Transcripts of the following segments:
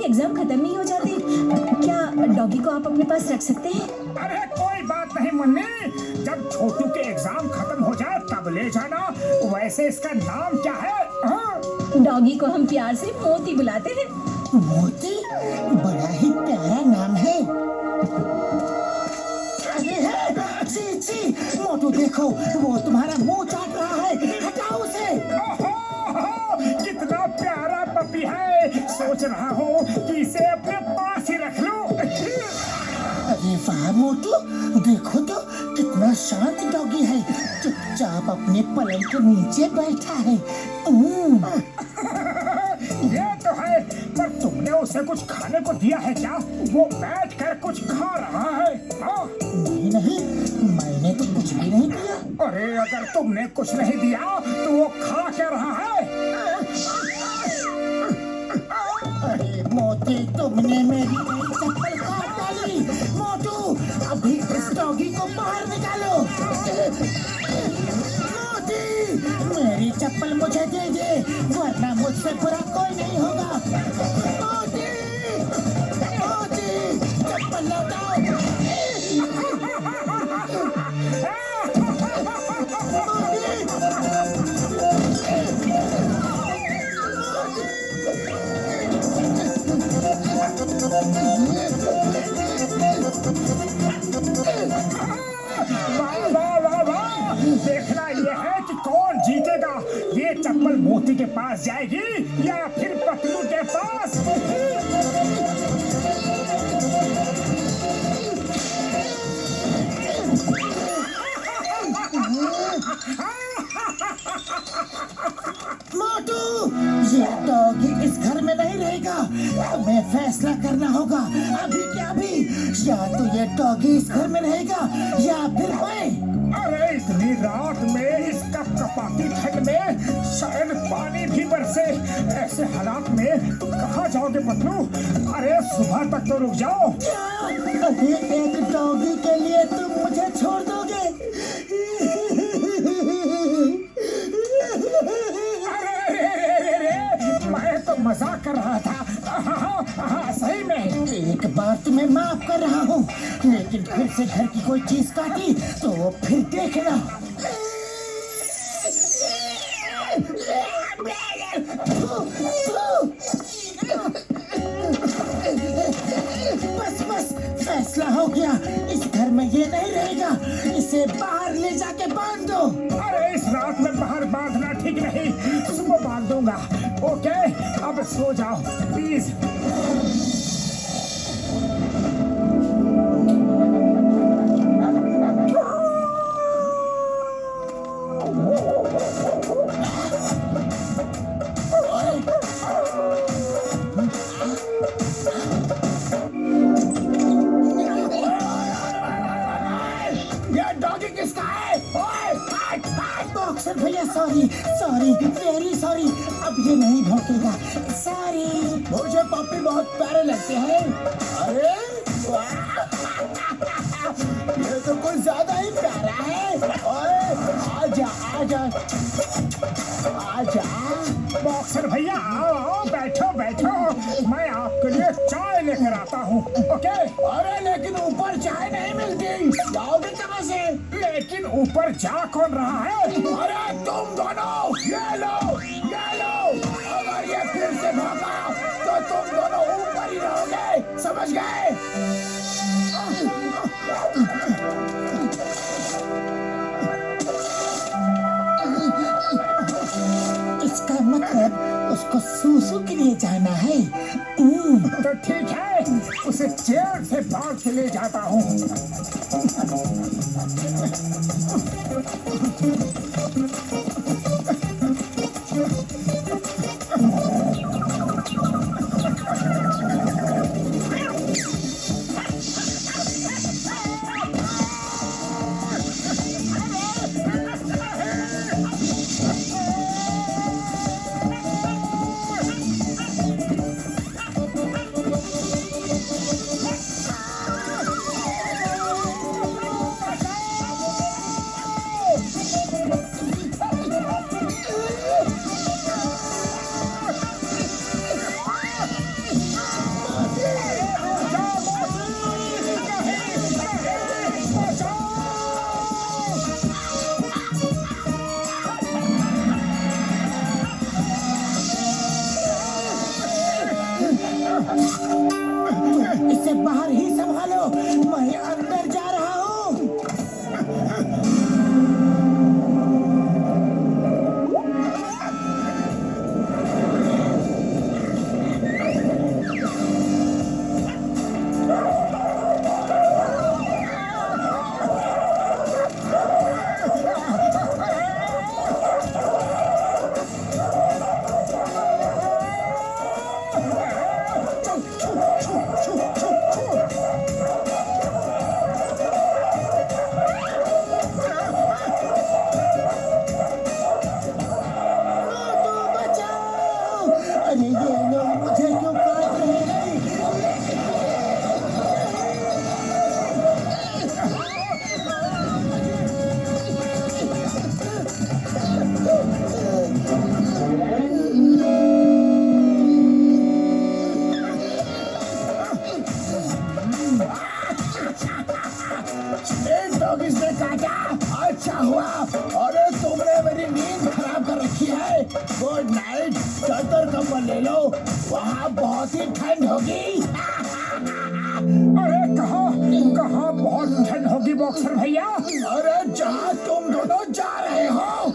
Exam खत्म नहीं हो जाते? क्या डॉगी को आप अपने पास रख सकते हैं? अरे कोई बात नहीं मुन्नी, जब छोटू के एग्जाम खत्म हो जाए तब ले जाना। वैसे इसका नाम क्या है? डॉगी को हम प्यार से मोती बुलाते हैं। मोती? बड़ा ही प्यारा नाम है। अरे है, छी छी, मोटू देखो, वो तुम्हारा मुंह चाट रहा है, हटाओ उसे। कितना प्यारा पपी है, सोच रहा हूँ कि इसे अपने पास ही रख लूं। अरे वाह मोटू, देखो तो कितना शांत डॉगी है, चुपचाप अपने पलंग के नीचे बैठा है। ये तो है, पर तुमने उसे कुछ खाने को दिया है क्या? वो बैठ कर कुछ खा रहा है। नहीं नहीं, मैंने तो कुछ भी नहीं दिया। अरे अगर तुमने कुछ नहीं दिया तो वो खा क्या रहा है? अरे मोती, तुमने मेरी चप्पल काट डाली। मोटू, अभी इस डॉगी को बाहर निकालो। मोती, मेरी चप्पल मुझे दे दे, वरना मुझसे बुरा कोई नहीं होगा। मोती, मोती, चप्पल लौटाओ। वाह वाह वाह वाह, देखना ये है कि कौन जीतेगा। ये चप्पल मोती के पास जाएगी या फिर पतलू के पास? मोटू, ये डॉगी इस घर में नहीं रहेगा। तुम्हें फैसला करना होगा अभी के अभी। या तो ये डॉगी इस घर में रहेगा या फिर मैं। अरे इतनी रात में इस कपकपाती ठंड में शायद पानी भी बरसे। ऐसे हालात में तुम कहाँ जाओगे पतलू? अरे सुबह तक तो रुक जाओ। क्या अभी एक डॉगी के लिए तुम मुझे छोड़ दोगे? मैं तो मजाक कर रहा था। सही में एक बार तुम्हें माफ कर रहा हूँ, लेकिन फिर से घर की कोई चीज काटी तो फिर देखना। बस बस, फैसला हो गया। इस घर में ये नहीं रहेगा, इसे बाहर ले जाके बांध दो। अरे इस रात में बाहर बांधना ठीक नहीं, सुबह बांध दूंगा। ओके, अब सो जाओ प्लीज। बॉक्सर भैया, सॉरी सॉरी, वेरी सॉरी, अब ये नहीं भौंकेगा। सॉरी। मुझे पप्पी बहुत प्यारे लगते हैं। अरे ये तो कुछ ज्यादा ही प्यारा है। ओए आजा आजा आजा। बॉक्सर भैया आओ आओ, बैठो बैठो, मैं आपके लिए चाय लेकर आता हूँ। ओके। अरे लेकिन ऊपर चाय नहीं मिलती, जाओगे कहाँ से? लेकिन ऊपर जा कौन रहा है? अरे तुम दोनों, ये लो ये लो। अगर ये फिर से भागा तो तुम दोनों ऊपर ही रहोगे, समझ गए? इसका मतलब उसको सूसू के लिए जाना है। तो ठीक है, उसे चेयर से बांध के ले जाता हूँ। इसे बाहर ही संभालो, मैं अंदर जा रहा हूँ। अरे ये लोग मुझे क्यों काट रहे हैं? डॉगिस ने काटा, अच्छा हुआ। अरे तुमने मेरी नींद खराब कर रखी है। गुड नाइट, चादर कंबल ले लो, वहाँ बहुत ही ठंड होगी। अरे कहाँ कहाँ बहुत ठंड होगी बॉक्सर भैया? अरे जहाँ तुम दोनों जा रहे हो।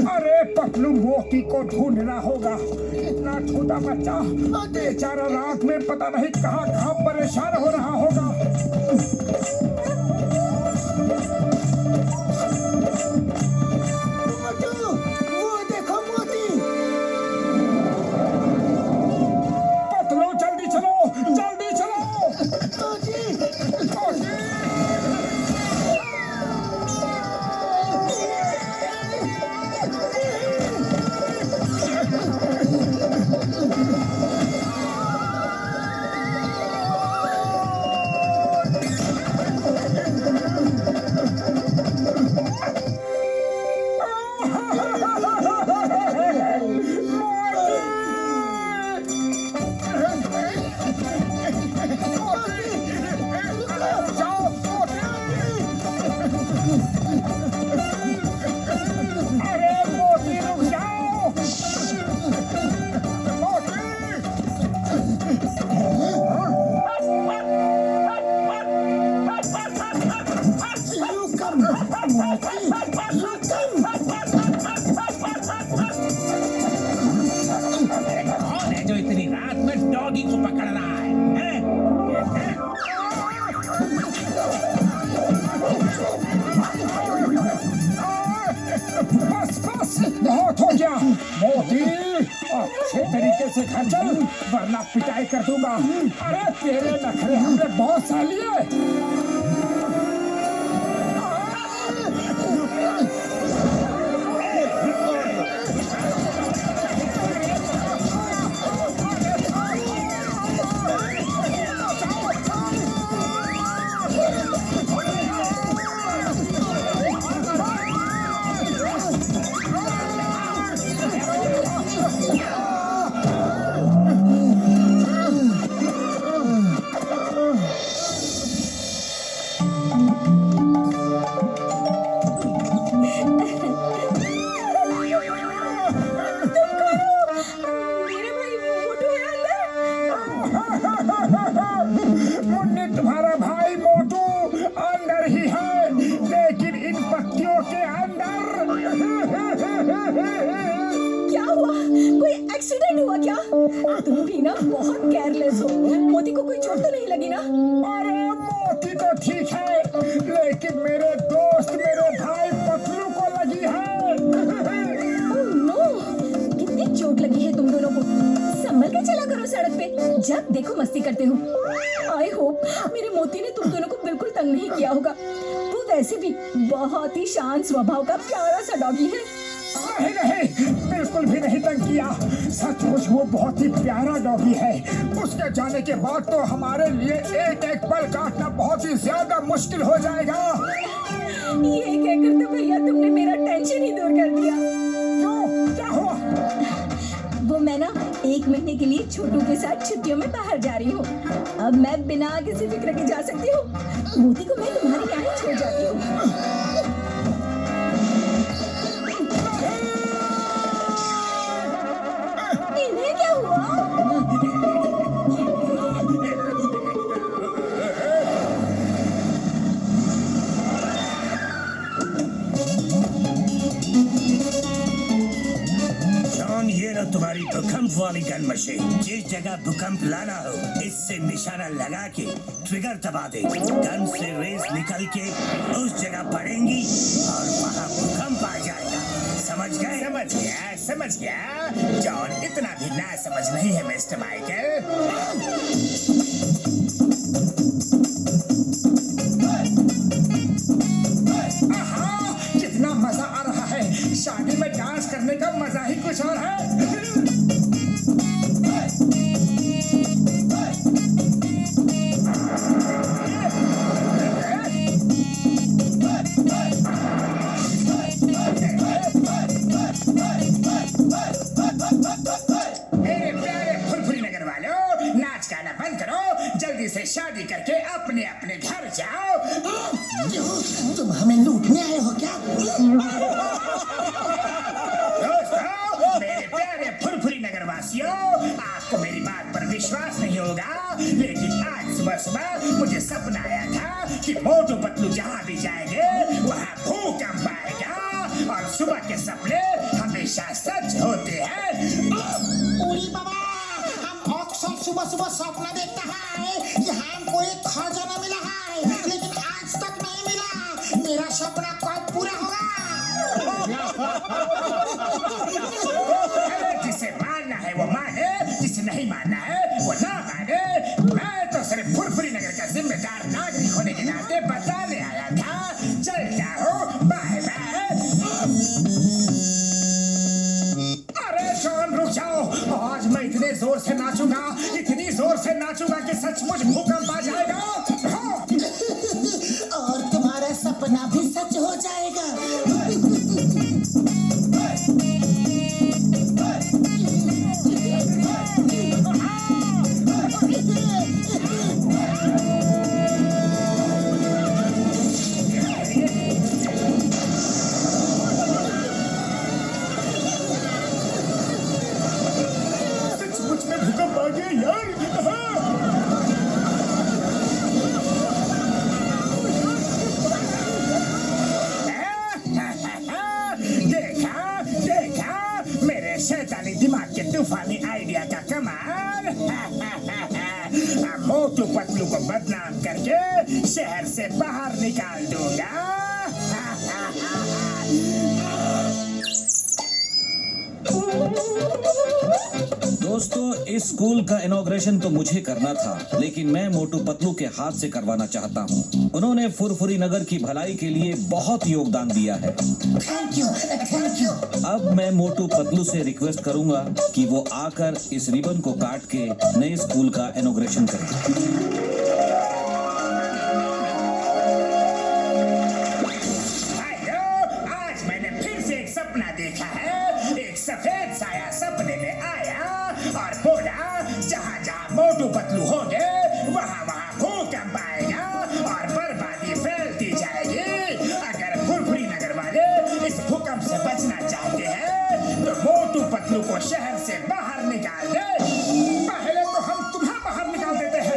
अरे पतलू मोती को ढूंढना होगा। इतना छोटा बच्चा बेचारा रात में पता नहीं कहाँ कहाँ परेशान हो रहा होगा। मोटू, वो देखो मोती। पतलू जल्दी चलो, जल्दी चलो। मोती, अरे मोती रुक जाओ। you come, मोती, you come। कौन है जो इतनी रात में डॉगी को पकड़ रहा है? बस बस बहुत हो गया। मोती अच्छे तरीके से घर चल, वरना पिटाई कर दूंगा। अरे तेरे नखरे हमने बहुत सह लिए। मेरे भाई मोटू है अंदर। मुन्नी तुम्हारा भाई मोटू अंदर ही है, लेकिन इन पत्तियों के अंदर। क्या हुआ? कोई एक्सीडेंट हुआ क्या? तुम भी ना बहुत केयरलेस हो। मोती को कोई चोट तो नहीं लगी ना? अरे मोती तो ठीक है, लेकिन मेरे दोस्त मेरे भाई पतलू को लगी है। ओह नो, कितनी चोट लगी है तुम दोनों को। संभल के चला करो सड़क पे, जब देखो मस्ती करते हो। आई होप मेरे मोती ने तुम दोनों को बिल्कुल तंग नहीं किया होगा। वो वैसे भी बहुत ही शांत स्वभाव का प्यारा सा डॉगी है। नहीं नहीं, बिल्कुल भी नहीं तंग किया। सचमुच वो बहुत ही प्यारा डॉगी है। उसके जाने के बाद तो हमारे लिए एक एक पल काटना बहुत ही ज्यादा मुश्किल हो जाएगा। ये कहकर तो भैया तुमने मेरा टेंशन ही दूर कर दिया। क्यों, क्या हुआ? वो देखो मैं ना 1 महीने के लिए छोटू के साथ छुट्टियों में बाहर जा रही हूँ। अब मैं बिना किसी फिक्र के जा सकती हूँ। मोती को मैं तुम्हारे यहाँ ही छोड़ जाती हूँ। इन्हें क्या हुआ? जॉन, ये लो तुम्हारी भूकंप वाली गन मशीन। जिस जगह भूकंप लाना हो इससे निशाना लगा के ट्रिगर दबा दे। गन से रेस निकल के उस जगह पड़ेंगी और वहाँ भूकंप आ जाएगा। समझ गए? समझ गया। जॉन इतना भी ना समझ नहीं है मिस्टर माइकल। आहा, कितना मजा आ रहा है। शादी में डांस करने का मजा ही कुछ और है। मेरे प्यारे फुरफुरी नगर वालों, नाच गाना बंद करो। जल्दी से शादी करके अपने अपने घर जाओ। क्यों? तुम हमें लूटने आए हो क्या? दोस्तों, मेरे प्यारे फुरफुरी नगर वासियों, आपको मेरी बात पर विश्वास नहीं होगा, लेकिन आज सुबह सुबह मुझे सपना आया था कि मोटू पतलू जहाँ भी जाएंगे वहाँ भूकंप आएगा। और सुबह के सपने हमेशा सच होते हैं। उड़ी बाबा, हम अक्सर सुबह सुबह सपना देखते हैं। यहाँ हमको एक खजाना मिला है, लेकिन आज तक नहीं मिला। मेरा सपना कब पूरा होगा? अरे जिसे मानना है वो माने, जिसे नहीं मानना है वो ना माने। मैं तो सिर्फ फुरफुरी नगर का जिम्मेदार नागरिक होने के नाते बताने आया था। चलता हूँ, बाय बाय। अरे जॉन रुक जाओ। आज मैं इतने जोर से नाचूंगा, इतनी जोर से नाचूंगा कि सचमुच भूकंप आ जाएगा। हाँ। और तुम्हारा सपना भी सच हो जाएगा। सचमुच में भूकंप आ गया यार। हाँ। देखा देखा मेरे शैतानी दिमाग के तूफानी आइडिया का कमाल। अब मोटू पतलू को बदनाम करके शहर से बाहर निकाल दूंगा। दोस्तों, इस स्कूल का इनॉग्रेशन तो मुझे करना था, लेकिन मैं मोटू पतलू के हाथ से करवाना चाहता हूँ। उन्होंने फुरफुरी नगर की भलाई के लिए बहुत योगदान दिया है। Thank you. अब मैं मोटू पतलू से रिक्वेस्ट करूंगा कि वो आकर इस रिबन को काट के नए स्कूल का इनॉग्रेशन करें। भाइयों, आज मैंने फिर से एक सपना देखा है। एक सफेद साया सपने में आया और बोला, जहाँ जहाँ मोटू पतलू होंगे वहाँ वहाँ भूकंप आएगा और बर्बादी फैलती जाएगी। अगर फुरफुरी नगर वाले इस भूकंप से बचना चाहते हैं तो मोटू पतलू को शहर से बाहर निकाल दे। पहले तो हम तुम्हें बाहर निकाल देते हैं।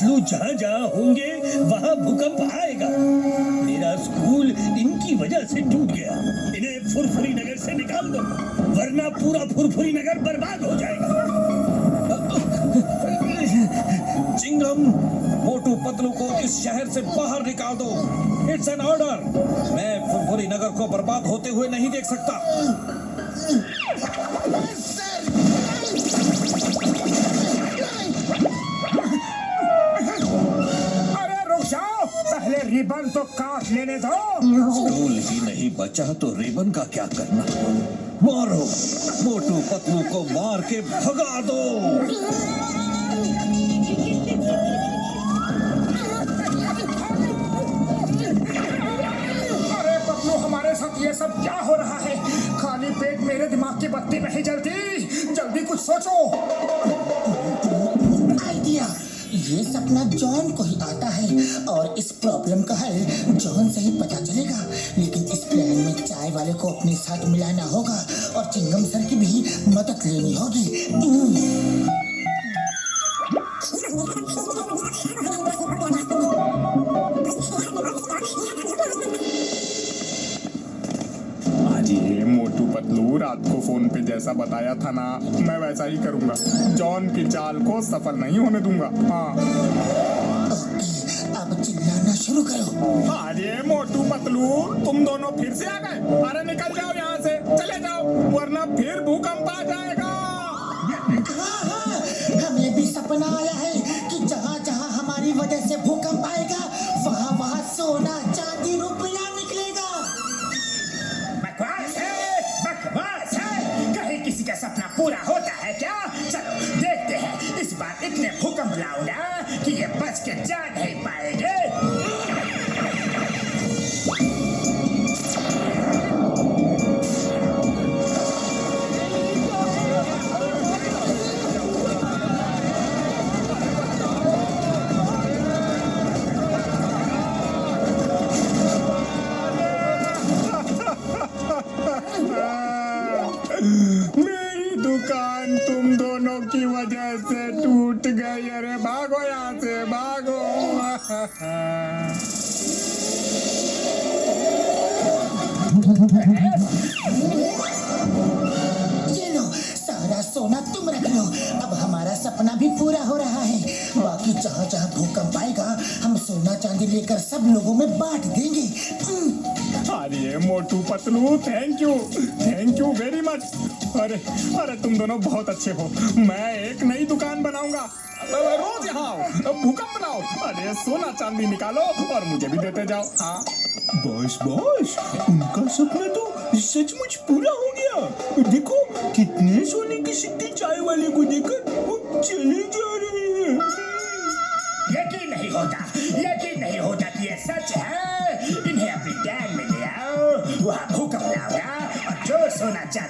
पतलू जहाँ जहाँ होंगे वहाँ भूकंप आएगा। मेरा स्कूल इनकी वजह से टूट गया। इन्हें फुरफुरी नगर से निकाल दो, वरना पूरा फुरफुरी नगर बर्बाद हो जाएगा। चिंगम, मोटू पतलू को इस शहर से बाहर निकाल दो। It's an order. मैं फुरफुरी नगर को बर्बाद होते हुए नहीं देख सकता। अरे रुक जाओ, पहले रिबन तो काट लेने दो। स्कूल ही नहीं बचा तो रिबन का क्या करना। मारो, मोटू पतलू को मार के भगा दो। अरे पतलू, हमारे साथ ये सब क्या हो रहा है? खाली पेट मेरे दिमाग की बत्ती नहीं जलती। जल्दी कुछ सोचो। आइडिया, ये सपना जॉन को ही आता है और इस प्रॉब्लम का हल जॉन से ही पता चलेगा। लेकिन इस प्लान में चाय वाले को अपने साथ मिलाना होगा और चिंगम सर की भी मदद लेनी होगी। आज ये मोटू पतलू रात को फोन पे जैसा बताया था ना, मैं वैसा ही करूंगा। जॉन की चाल को सफल नहीं होने दूंगा। हाँ, ओके, अब चिल्लाना शुरू करो। अरे मोटू पतलू, तुम दोनों फिर से आ गए। अरे निकल जाओ यहाँ से, चले जाओ, वरना फिर भूकंप आ जाएगा। हाँ हाँ, हमें भी सपना आया है कि जहाँ जहाँ हमारी वजह से भूकंप आएगा वहाँ वहाँ सोना चांदी रुपया निकलेगा। बकवास है, बकवास है। कहीं किसी का सपना पूरा होता है क्या? चलो देखते हैं, इस बार इतने भूकंप लाऊंगा कि ये बच के जा नहीं पाएंगे। मेरी दुकान तुम दोनों की वजह से टूट गई। अरे भागो यहाँ से, भागो। ये लो, सारा सोना तुम रख लो। अब हमारा सपना भी पूरा हो रहा है। बाकी जहाँ जहाँ भूकंप आएगा हम सोना चांदी लेकर सब लोगों में बांट देंगे। अरे Motu Patlu, thank you very much. अरे अरे तुम दोनों बहुत अच्छे हो। मैं एक नई दुकान बनाऊंगा। रोज यहाँ आओ, भूकंप बनाओ। अरे सोना चांदी निकालो और मुझे भी देते जाओ। हाँ बॉस, उनका सपना तो सचमुच पूरा हो गया। देखो कितने सोने के सिक्के चाय वाले को देकर वो चले जा रहे हैं। यकीन नहीं होता कि ये सच है। इन्हें अपनी गैंग में ले आओ, वहाँ भूकंप लाऊंगा और जो सोना चांदी